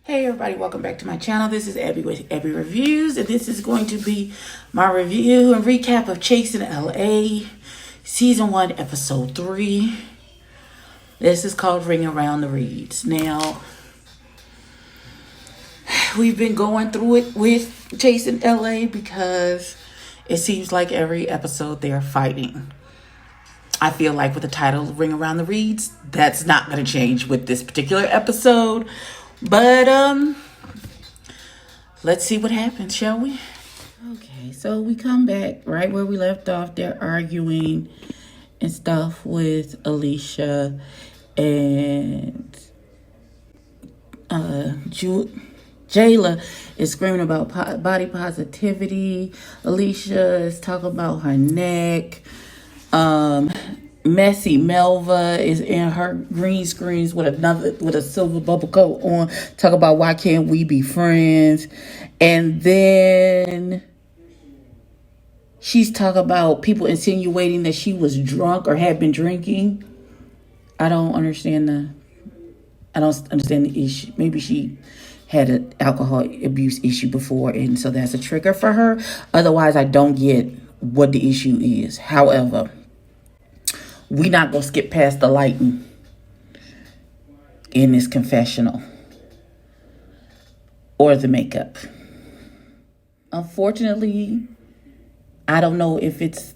Hey everybody, welcome back to my channel. This is Abby with Abby Reviews, and this is going to be my review and recap of Chasing LA Season 1, Episode 3. This is called Ring Around the Reeds. Now, we've been going through it with Chasing LA because it seems like every episode they're fighting. I feel like with the title Ring Around the Reeds, that's not going to change with this particular episode. But let's see what happens, shall we? Okay, so we come back right where we left off. They're arguing and stuff with Alicia, and Jayla is screaming about body positivity. Alicia is talking about her neck. Messy Melva is in her green screens with a silver bubble coat on, talk about why can't we be friends. And then she's talking about people insinuating that she was drunk or had been drinking. I don't understand the issue. Maybe she had an alcohol abuse issue before, and so that's a trigger for her. Otherwise, I don't get what the issue is. However, we not gonna skip past the lighting in this confessional or the makeup. Unfortunately, I don't know if it's.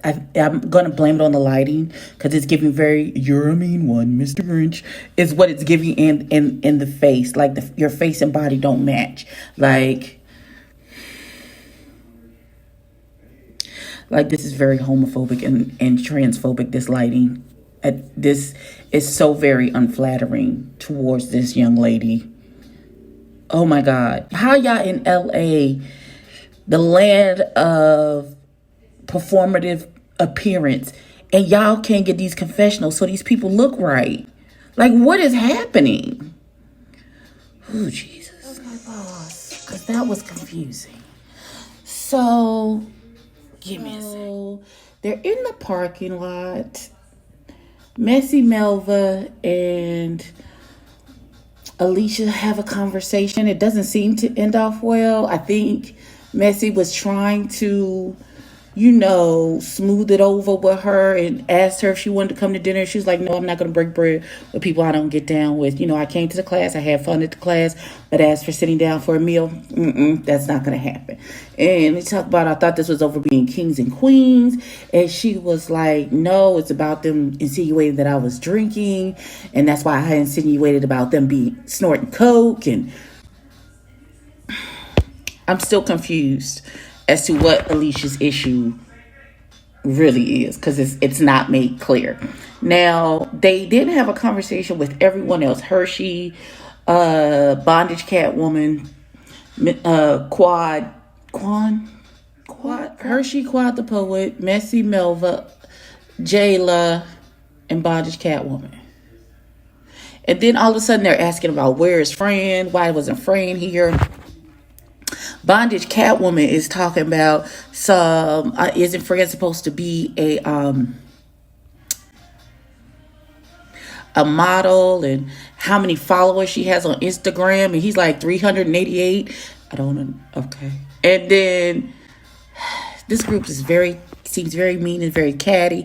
I'm gonna blame it on the lighting because it's giving very "you're a mean one, Mr. Grinch" is what it's giving in the face. Like your face and body don't match. Like this is very homophobic and transphobic, this lighting. This is so very unflattering towards this young lady. Oh my God. How y'all in LA, the land of performative appearance, and y'all can't get these confessionals so these people look right? Like, what is happening? Oh, Jesus. Okay, boss. Because that was confusing. So, give me a second. They're in the parking lot. Messy Melva and Alicia have a conversation. It doesn't seem to end off well. I think Messy was trying to, smooth it over with her and asked her if she wanted to come to dinner. She was like, no, I'm not going to break bread with people I don't get down with. I came to the class. I had fun at the class. But as for sitting down for a meal, that's not going to happen. And they talk about, I thought this was over being kings and queens. And she was like, no, it's about them insinuating that I was drinking. And that's why I insinuated about them snorting coke. And I'm still confused as to what Alicia's issue really is, because it's not made clear. Now, they did have a conversation with everyone else. Hershey, Bondage Catwoman, Hershey, Quad the Poet, Messy Melva, Jayla, and Bondage Catwoman. And then all of a sudden they're asking about where is Fran? Why wasn't Fran here? Bondage Catwoman is talking about isn't Fran supposed to be a model, and how many followers she has on Instagram, and he's like 388. I don't know. Okay. And then this group seems very mean and very catty.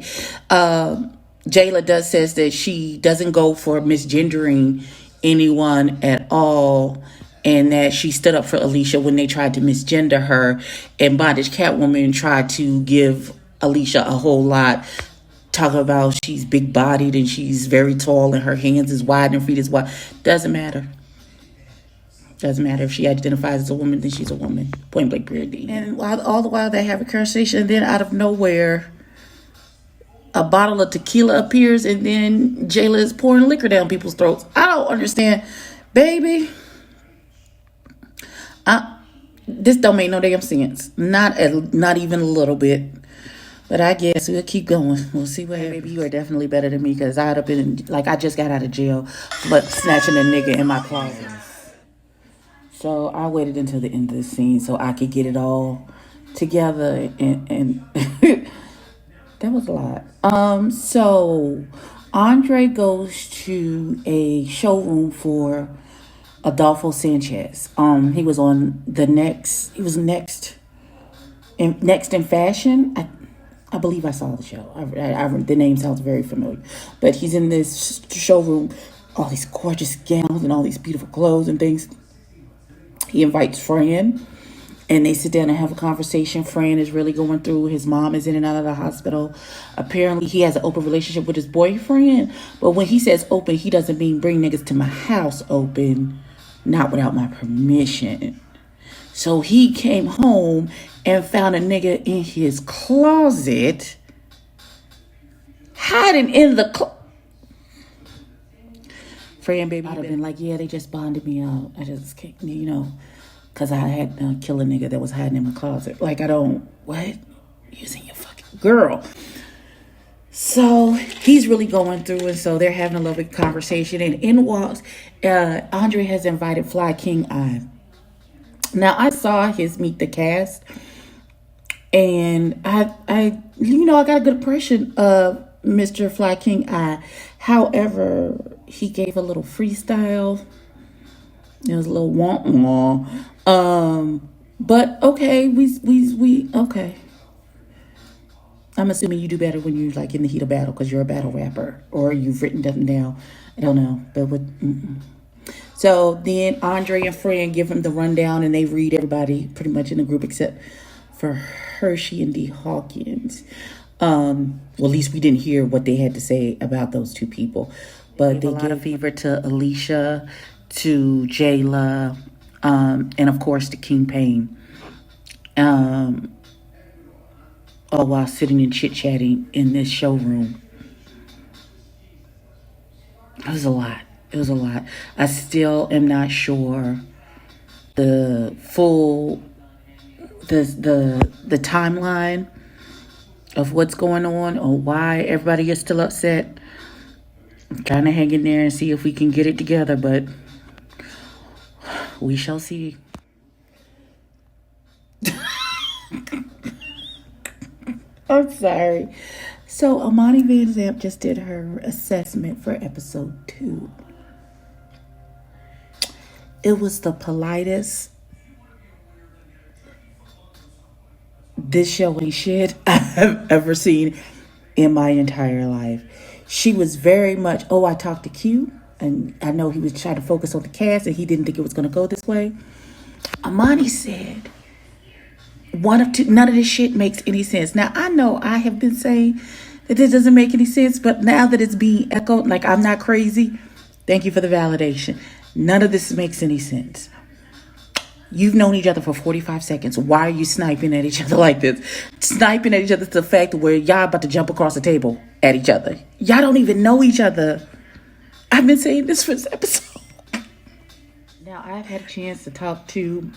Jayla says that she doesn't go for misgendering anyone at all, and that she stood up for Alicia when they tried to misgender her. And Bondage Catwoman tried to give Alicia a whole lot, talking about she's big-bodied and she's very tall and her hands is wide and her feet is wide. Doesn't matter. Doesn't matter. If she identifies as a woman, then she's a woman. Point blank period. And all the while they have a conversation, and then out of nowhere, a bottle of tequila appears, and then Jayla is pouring liquor down people's throats. I don't understand. Baby, this don't make no damn sense. Not even a little bit. But I guess we'll keep going. We'll see what happens. Baby, you are definitely better than me, because I'd have been, I just got out of jail, but snatching a nigga in my closet. So I waited until the end of the scene so I could get it all together, and that was a lot. So Andre goes to a showroom for Adolfo Sanchez. He was on the next. He was next in fashion. I believe I saw the show. The name sounds very familiar, but he's in this showroom, all these gorgeous gowns and all these beautiful clothes and things. He invites Fran, and they sit down and have a conversation. Fran is really going through. His mom is in and out of the hospital. Apparently, he has an open relationship with his boyfriend, but when he says open, he doesn't mean bring niggas to my house open, not without my permission. So he came home and found a nigga in his closet, hiding in the Fran baby would have been like, yeah, they just bonded me out. I just can't, because I had to kill a nigga that was hiding in my closet. Like, I don't, what? Using your fucking girl. So he's really going through, and so they're having a lovely conversation. And in walks, Andre has invited Fly King on. Now, I saw his Meet the Cast, and I got a good impression of Mr. Fly King I. However, he gave a little freestyle. It was a little womp womp. But okay, we okay. I'm assuming you do better when you're like in the heat of battle because you're a battle rapper or you've written them down. I don't know, but So then Andre and Fran give him the rundown, and they read everybody pretty much in the group except for Hershey and D. Hawkins. Well, at least we didn't hear what they had to say about those two people. But they give a fever to Alicia, to Jayla, and of course to King Payne. All while sitting and chit-chatting in this showroom. It was a lot. I still am not sure the full the timeline of what's going on or why everybody is still upset. I'm trying to hang in there and see if we can get it together, but we shall see. I'm sorry. So Amani Van Zant just did her assessment for episode 2. It was the politest this show ain't shit I've ever seen in my entire life. She was very much, I talked to Q, and I know he was trying to focus on the cast, and he didn't think it was going to go this way. Amani said, one of two, none of this shit makes any sense. Now, I know I have been saying that this doesn't make any sense, but now that it's being echoed, like I'm not crazy, thank you for the validation. None of this makes any sense. You've known each other for 45 seconds. Why are you sniping at each other like this? Sniping at each other to the fact where y'all about to jump across the table at each other. Y'all don't even know each other. I've been saying this for this episode. Now, I've had a chance to talk to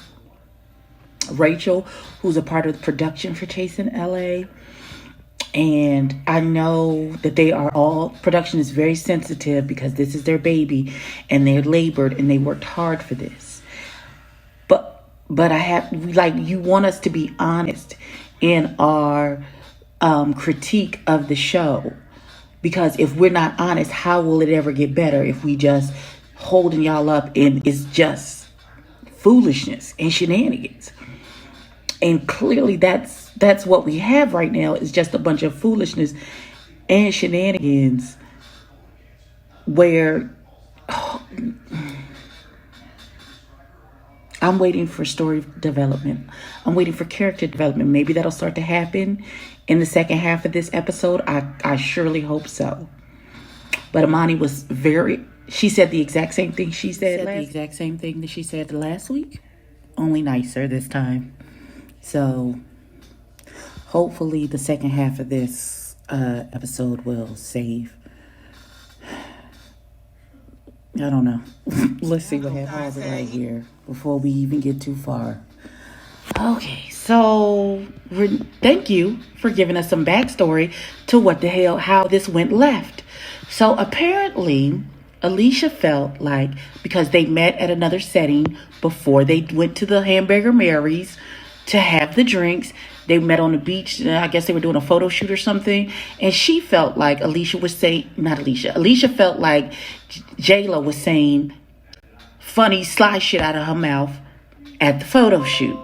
Rachel, who's a part of the production for Chasing LA. And I know that production is very sensitive because this is their baby and they're labored and they worked hard for this. But you want us to be honest in our critique of the show. Because if we're not honest, how will it ever get better if we just holding y'all up and it's just foolishness and shenanigans? And clearly that's what we have right now is just a bunch of foolishness and shenanigans where I'm waiting for story development. I'm waiting for character development. Maybe that'll start to happen in the second half of this episode. I surely hope so. But Amani she said the exact same thing she said the exact same thing that she said last week, only nicer this time. So hopefully the second half of this episode will save. I don't know. Let's see what happens right here before we even get too far. Okay, so thank you for giving us some backstory to how this went left. So apparently, Alicia felt like because they met at another setting before they went to the Hamburger Mary's to have the drinks, they met on the beach. I guess they were doing a photo shoot or something. And she felt like Alicia felt like Jayla was saying, funny sly shit out of her mouth at the photo shoot.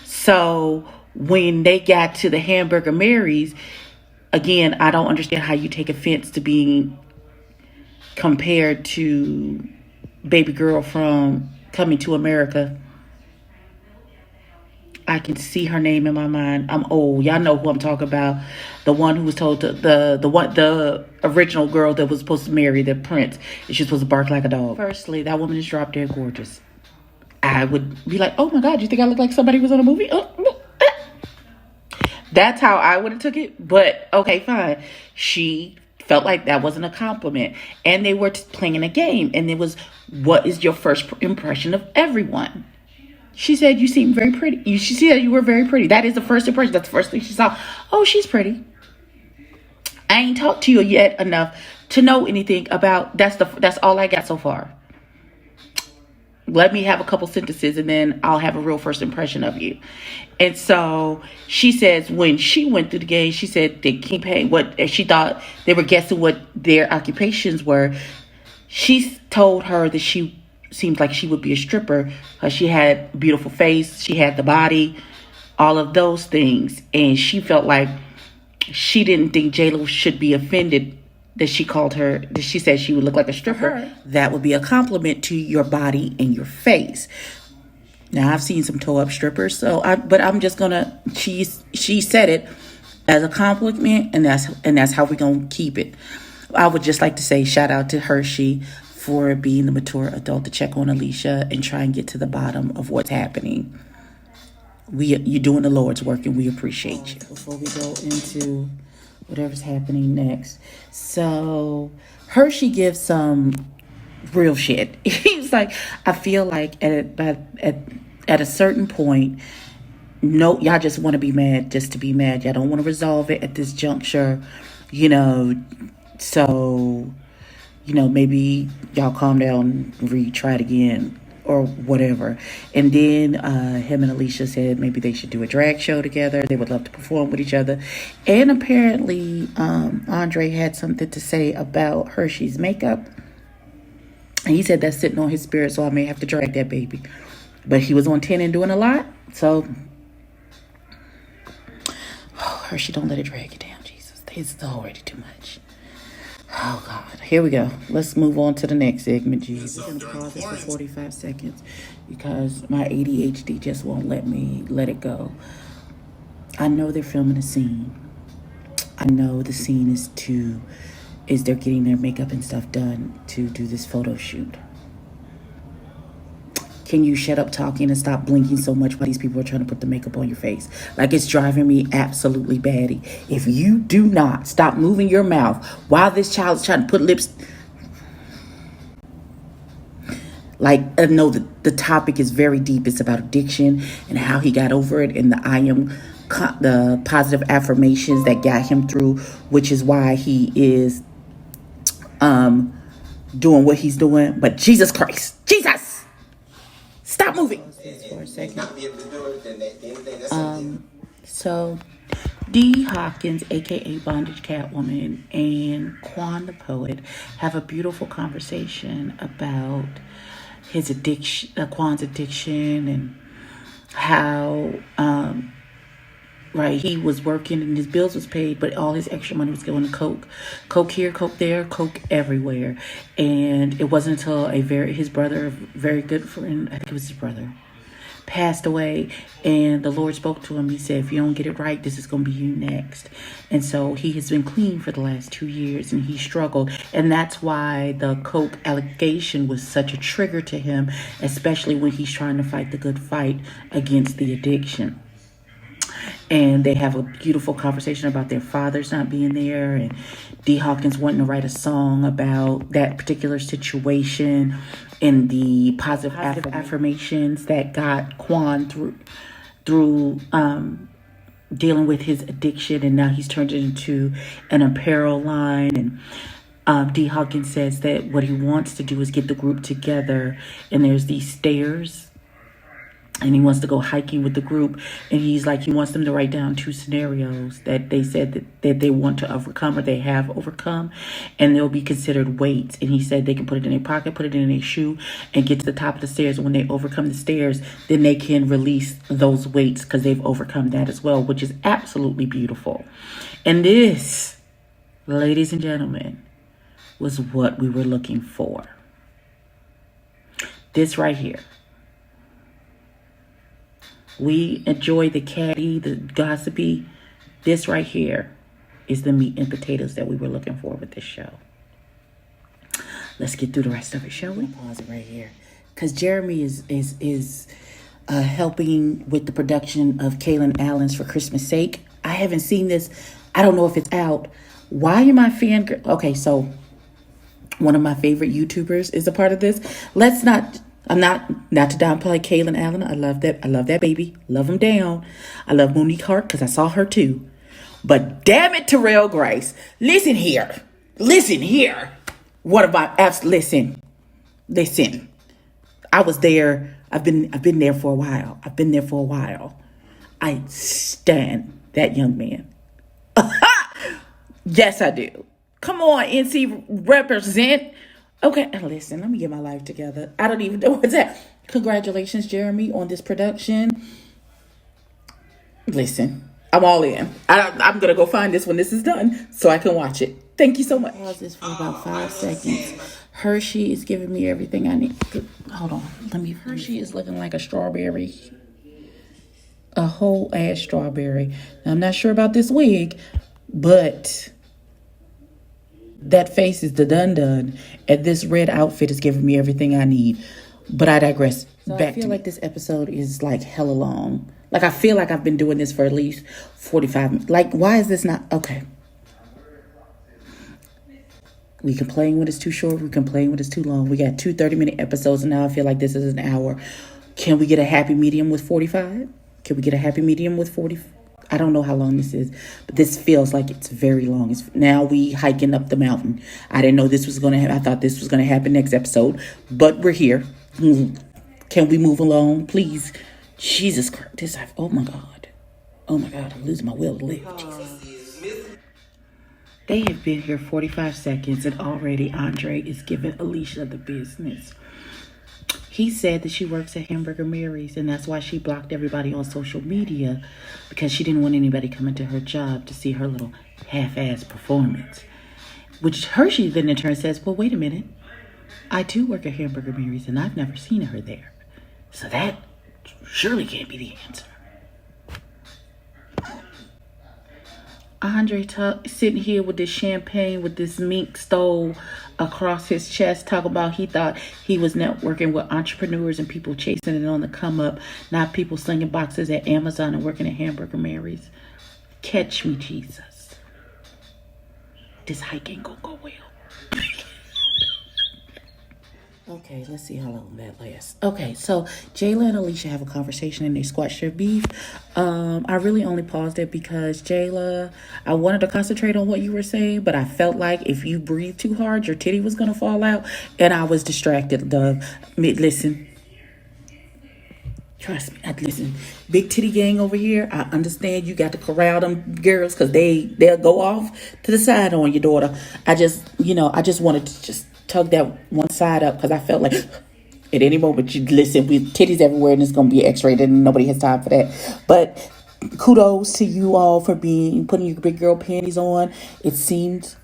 So when they got to the Hamburger Marys, again, I don't understand how you take offense to being compared to baby girl from Coming to America. I can see her name in my mind. I'm old. Y'all know who I'm talking about. The one who was told to, the original girl that was supposed to marry the prince. And she was supposed to bark like a dog. Firstly, that woman is drop dead gorgeous. I would be like, oh my God, you think I look like somebody who was on a movie? That's how I would have took it. But okay, fine. She felt like that wasn't a compliment. And they were playing a game. And it was, what is your first impression of everyone? She said, you seem very pretty. She said you were very pretty. That is the first impression. That's the first thing she saw. Oh, she's pretty. I ain't talked to you yet enough to know anything about, that's all I got so far. Let me have a couple sentences and then I'll have a real first impression of you. And so she says when she went through the game, she said they keep paying what she thought they were guessing what their occupations were. She told her that she seemed like she would be a stripper because she had a beautiful face, she had the body, all of those things. And she felt like she didn't think J-Lo should be offended that she called her, that she said she would look like a stripper. That would be a compliment to your body and your face. Now I've seen some toe up strippers, but I'm just gonna, she said it as a compliment, and that's how we're gonna keep it. I would just like to say shout out to Hershey for being the mature adult to check on Alicia and try and get to the bottom of what's happening. You're doing the Lord's work, and we appreciate you. Before we go into whatever's happening next, so Hershey gives some real shit. He's like, I feel like at a certain point, no, y'all just want to be mad just to be mad. Y'all don't want to resolve it at this juncture, so maybe y'all calm down, retry it again or whatever. And then him and Alicia said maybe they should do a drag show together. They would love to perform with each other. And apparently Andre had something to say about Hershey's makeup. And he said that's sitting on his spirit, so I may have to drag that baby. But he was on 10 and doing a lot. So Hershey, don't let it drag you down, Jesus. It's already too much. Oh, God. Here we go. Let's move on to the next segment, Jesus. I'm going to pause this for 45 seconds because my ADHD just won't let me let it go. I know they're filming a scene. I know the scene is they're getting their makeup and stuff done to do this photo shoot. Can you shut up talking and stop blinking so much while these people are trying to put the makeup on your face? Like, it's driving me absolutely batty. If you do not stop moving your mouth while this child is trying to put lips... Like, I know the topic is very deep. It's about addiction and how he got over it, and the positive affirmations that got him through, which is why he is doing what he's doing. But Jesus Christ, Jesus! Stop moving for a second. So Dee Hawkins, aka Bondage Catwoman, and Quan the Poet have a beautiful conversation about his addiction, Quan's addiction, and how he was working and his bills was paid, but all his extra money was going to coke here, coke there, coke everywhere. And it wasn't until his brother, a very good friend, I think it was his brother, passed away, and the Lord spoke to him. He said, if you don't get it right, this is going to be you next. And so he has been clean for the last 2 years, and he struggled. And that's why the coke allegation was such a trigger to him, especially when he's trying to fight the good fight against the addiction. And they have a beautiful conversation about their fathers not being there, and Dee Hawkins wanting to write a song about that particular situation and the positive affirmations that got Quan through dealing with his addiction, and now he's turned it into an apparel line. And Dee Hawkins says that what he wants to do is get the group together, and there's these stairs and he wants to go hiking with the group, and he's like, he wants them to write down 2 scenarios that they said that they want to overcome or they have overcome, and they'll be considered weights. And he said they can put it in their pocket, put it in their shoe, and get to the top of the stairs. And when they overcome the stairs, then they can release those weights because they've overcome that as well, which is absolutely beautiful. And this, ladies and gentlemen, was what we were looking for. This right here. We enjoy the catty, the gossipy. This right here is the meat and potatoes that we were looking for with this show. Let's get through the rest of it, shall we? Pause it right here, because Jeremy is helping with the production of Kaylin Allen's For Christmas Sake. I haven't seen this. I don't know if it's out. Why am I fangirl? Okay, so one of my favorite YouTubers is a part of this. I'm not to downplay Kaylin Allen. I love that baby. Love him down. I love Monique Hart because I saw her too. But damn it, Terrell Grace. Listen here. What about apps? Listen. I was there. I've been there for a while. I stand that young man. Yes, I do. Come on, NC represent. Okay, listen, let me get my life together. I don't even know what's that. Congratulations, Jeremy, on this production. Listen, I'm all in. I'm going to go find this when this is done so I can watch it. Thank you so much. Pause this for about 5 seconds. Hershey is giving me everything I need. Hold on. Hershey is looking like a strawberry. A whole ass strawberry. Now, I'm not sure about this wig, but that face is the done. And this red outfit is giving me everything I need. But I digress. So I feel like this episode is like hella long. Like, I feel like I've been doing this for at least 45 minutes. Like, why is this not... Okay. We complain when it's too short. We complain when it's too long. We got 2 30-minute episodes, and now I feel like this is an hour. Can we get a happy medium with 45? Can we get a happy medium with 40? I don't know how long this is, but this feels like it's very long. Now we hiking up the mountain. I didn't know this was going to happen. I thought this was going to happen next episode, but we're here. Can we move along, please? Jesus Christ. Oh my God, I'm losing my will to live. Jesus. They have been here 45 seconds and already Andre is giving Alicia the business. He said that she works at Hamburger Mary's and that's why she blocked everybody on social media, because she didn't want anybody coming to her job to see her little half-ass performance. Which Hershey then in turn says, well, wait a minute. I too work at Hamburger Mary's and I've never seen her there. So that surely can't be the answer. Andre sitting here with this champagne, with this mink stole across his chest, talking about he thought he was networking with entrepreneurs and people chasing it on the come up, not people slinging boxes at Amazon and working at Hamburger Mary's. Catch me, Jesus. This hike ain't gonna go well. Okay, let's see how long that lasts. Okay, so Jayla and Alicia have a conversation and they squash their beef. I really only paused it because Jayla, I wanted to concentrate on what you were saying, but I felt like if you breathe too hard, your titty was going to fall out. And I was distracted, love. Listen. Trust me. Listen. Big titty gang over here. I understand you got to corral them girls because they'll go off to the side on your daughter. I just wanted to just tug that one side up because I felt like at any moment you listen with titties everywhere and it's gonna be X-rated and nobody has time for that. But kudos to you all for putting your big girl panties on. It seemed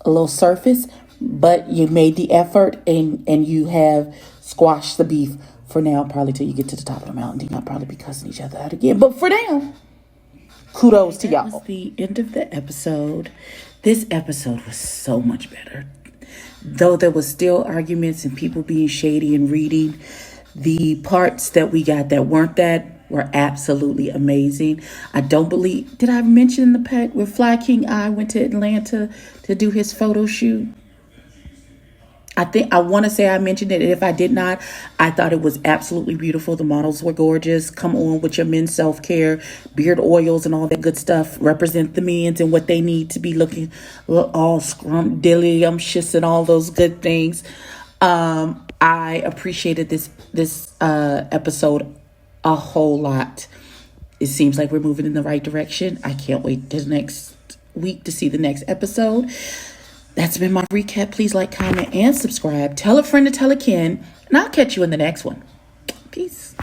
a little surface, but you made the effort and you have squashed the beef for now, probably till you get to the top of the mountain. Y'all probably be cussing each other out again, but for now, kudos to y'all. That was the end of the episode. This episode was so much better. Though there was still arguments and people being shady and reading, the parts that we got that weren't that were absolutely amazing. I don't believe, did I mention the pack where Fly King I went to Atlanta to do his photo shoot? I want to say I mentioned it. If I did not, I thought it was absolutely beautiful. The models were gorgeous. Come on with your men's self-care, beard oils and all that good stuff. Represent the men's and what they need to be looking all scrumptious and all those good things. I appreciated this episode a whole lot. It seems like we're moving in the right direction. I can't wait till next week to see the next episode. That's been my recap. Please like, comment, and subscribe. Tell a friend to tell a kin. And I'll catch you in the next one. Peace.